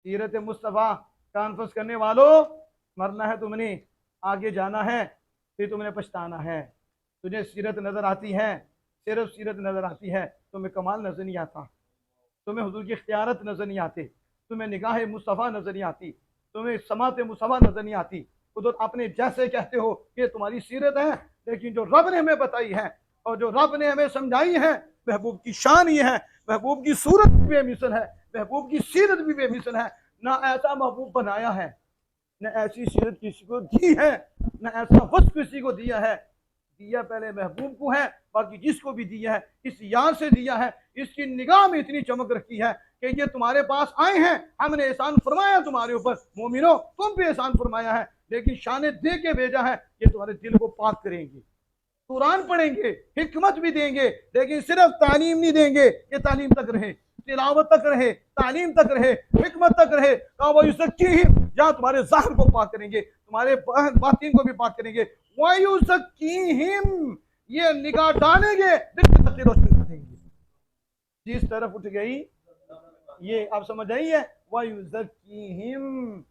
सीरत मुस्तफ़ा कॉन्फ्रेंस करने वालों, मरना है तुमने, आगे जाना है, फिर तुमने पछताना है। तुझे सीरत नजर आती है, सिर्फ सीरत नजर आती है, तुम्हें कमाल नजर नहीं आता, तुम्हें हुजूर की इख्तियारत नजर नहीं आती, तुम्हें निगाह मुस्तफ़ा नजर नहीं आती, तुम्हें समात मुस्तफ़ा नजर नहीं आती। उधर अपने जैसे कहते हो कि तुम्हारी सीरत है, लेकिन जो रब ने हमें बताई है और जो रब ने हमें समझाई है, महबूब की शान ये है, महबूब की सूरत भी बेमिसल है, महबूब की सीरत भी बेमिसल है। ना ऐसा महबूब बनाया है, न ऐसी सीरत किसी को दी है, न ऐसा वस्फ किसी को दिया है। दिया पहले महबूब को है, बाकी जिसको भी दिया है इस यार से दिया है। इसकी निगाह में इतनी चमक रखी है कि ये तुम्हारे पास आए हैं, हमने एहसान फरमाया तुम्हारे ऊपर, मोमिनो तुम पे एहसान फरमाया है, लेकिन शान दे के भेजा है, ये तुम्हारे दिल को पाक करेंगे। कुरान पढ़ेंगे, हिकमत भी देंगे, लेकिन सिर्फ तालीम नहीं देंगे, ये तालीम तक रहे, तिलावत तक रहे, तालीम तक रहे, हिकमत तक रहे। कहा वो जहाँ तुम्हारे ज़ाहिर को पाक करेंगे, तुम्हारे बातिन को भी पाक करेंगे। वयुज़क्कीहिम, ये निगाह डालेंगे, दिल तक रोशनी कर देंगे। जिस तरफ उठ गई, ये आप समझ आई है, वयुज़क्कीहिम,